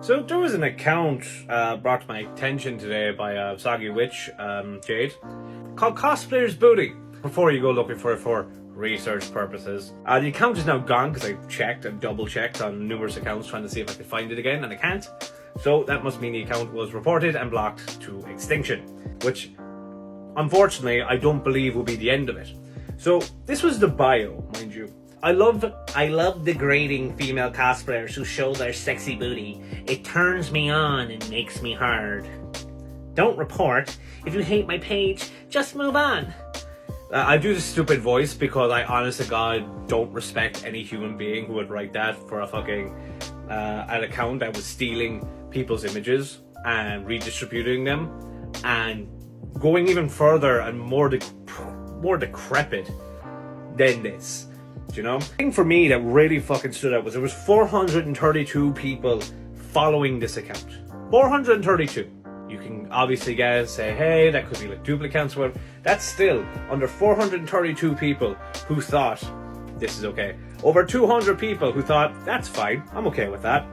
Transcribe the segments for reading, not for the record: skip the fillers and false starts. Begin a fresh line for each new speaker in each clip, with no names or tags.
So there was an account brought to my attention today by a soggy witch, Jade, called Cosplayer's Booty. Before you go looking for it for research purposes. The account is now gone because I checked and double checked on numerous accounts trying to see if I could find it again, and I can't. So that must mean the account was reported and blocked to extinction, which unfortunately I don't believe will be the end of it. So this was the bio, mind you. I love degrading female cosplayers who show their sexy booty. It turns me on and makes me hard. Don't report. If you hate my page, just move on. I do this stupid voice because I honest to God don't respect any human being who would write that for a fucking an account that was stealing people's images and redistributing them and going even further and more decrepit than this. You know? The thing for me that really fucking stood out was there was 432 people following this account. 432. You can obviously guys say, hey, that could be like duplicates or whatever. That's still under 432 people who thought this is okay. Over 200 people who thought, that's fine, I'm okay with that.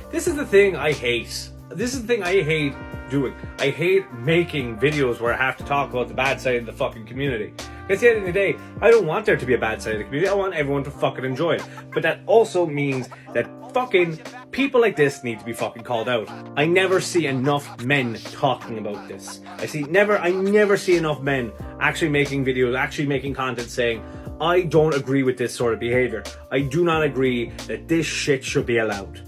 This is the thing I hate. This is the thing I hate doing. I hate making videos where I have to talk about the bad side of the fucking community. Because at the end of the day, I don't want there to be a bad side of the community. I want everyone to fucking enjoy it. But that also means that fucking people like this need to be fucking called out. I never see enough men talking about this. I never see enough men actually making videos, actually making content saying, I don't agree with this sort of behavior. I do not agree that this shit should be allowed.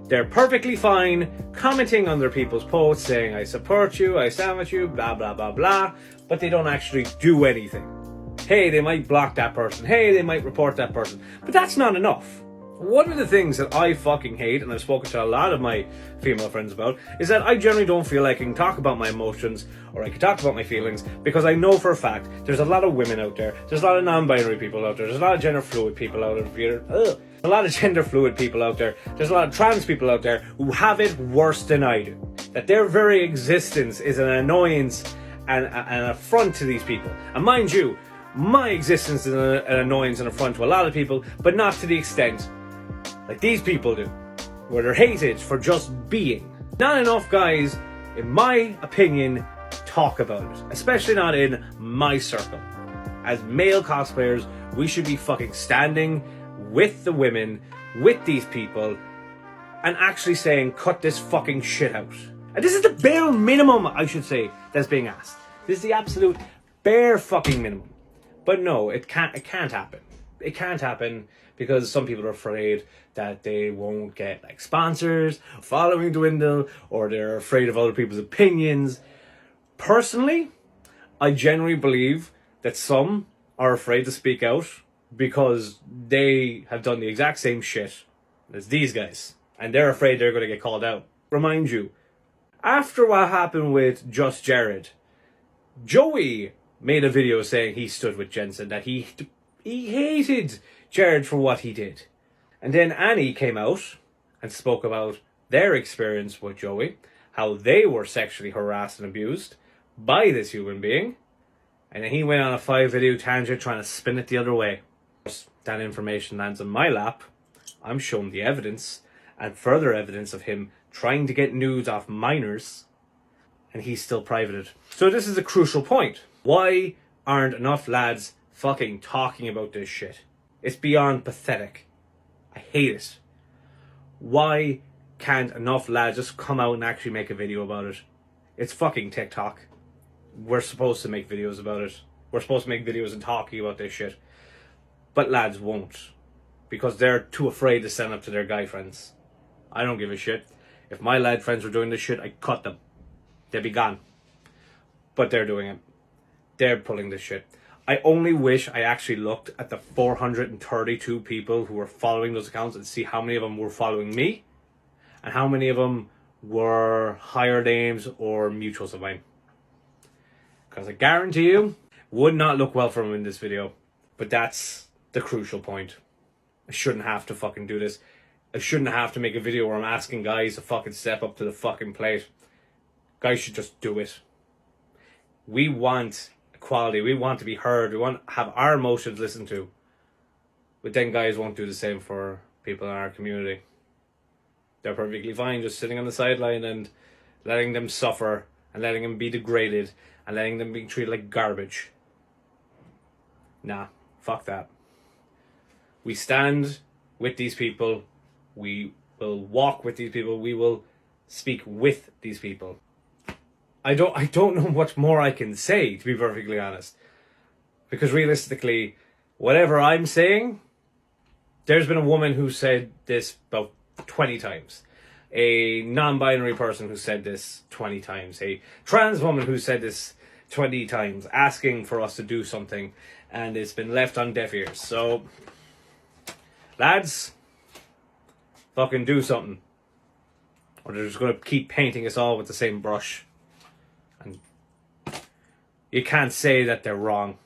They're perfectly fine commenting on other people's posts saying, I support you, I stand with you, blah, blah, blah, blah, but they don't actually do anything. Hey, they might block that person. Hey, they might report that person. But that's not enough. One of the things that I fucking hate, and I've spoken to a lot of my female friends about, is that I generally don't feel like I can talk about my emotions or I can talk about my feelings because I know for a fact there's a lot of women out there, there's a lot of non-binary people out there, there's a lot of gender fluid people out there, a lot of gender fluid people out there, there's a lot of trans people out there who have it worse than I do. That their very existence is an annoyance and an affront to these people. And mind you, my existence is an annoyance and affront to a lot of people, but not to the extent like these people do, where they're hated for just being. Not enough guys, in my opinion, talk about it, especially not in my circle. As male cosplayers, we should be fucking standing with the women, with these people, and actually saying, cut this fucking shit out. And this is the bare minimum, I should say, that's being asked. This is the absolute bare fucking minimum. But no, it can't happen. It can't happen because some people are afraid that they won't get like sponsors, following dwindle, or they're afraid of other people's opinions. Personally, I genuinely believe that some are afraid to speak out because they have done the exact same shit as these guys, and they're afraid they're going to get called out. Remind you, after what happened with Just Jared, Joey made a video saying he stood with Jensen, that he hated Jared for what he did. And then Annie came out and spoke about their experience with Joey, how they were sexually harassed and abused by this human being. And then he went on a 5-video tangent trying to spin it the other way. That information lands on my lap. I'm shown the evidence and further evidence of him trying to get nudes off minors, and he's still privated. So this is a crucial point. Why aren't enough lads fucking talking about this shit? It's beyond pathetic. I hate it. Why can't enough lads just come out and actually make a video about it? It's fucking TikTok. We're supposed to make videos about it. We're supposed to make videos and talking about this shit. But lads won't. Because they're too afraid to stand up to their guy friends. I don't give a shit. If my lad friends were doing this shit, I'd cut them. They'd be gone. But they're doing it. They're pulling this shit. I only wish I actually looked at the 432 people who were following those accounts and see how many of them were following me and how many of them were hired names or mutuals of mine. Because I guarantee you, would not look well for them in this video. But that's the crucial point. I shouldn't have to fucking do this. I shouldn't have to make a video where I'm asking guys to fucking step up to the fucking plate. Guys should just do it. We want equality. We want to be heard. We want to have our emotions listened to. But then guys won't do the same for people in our community. They're perfectly fine just sitting on the sideline and letting them suffer and letting them be degraded and letting them be treated like garbage. Nah, fuck that. We stand with these people. We will walk with these people. We will speak with these people. I don't know what more I can say, to be perfectly honest. Because realistically, whatever I'm saying, there's been a woman who said this about 20 times. A non-binary person who said this 20 times. A trans woman who said this 20 times, asking for us to do something, and it's been left on deaf ears. So, lads, fucking do something. Or they're just going to keep painting us all with the same brush. And you can't say that they're wrong.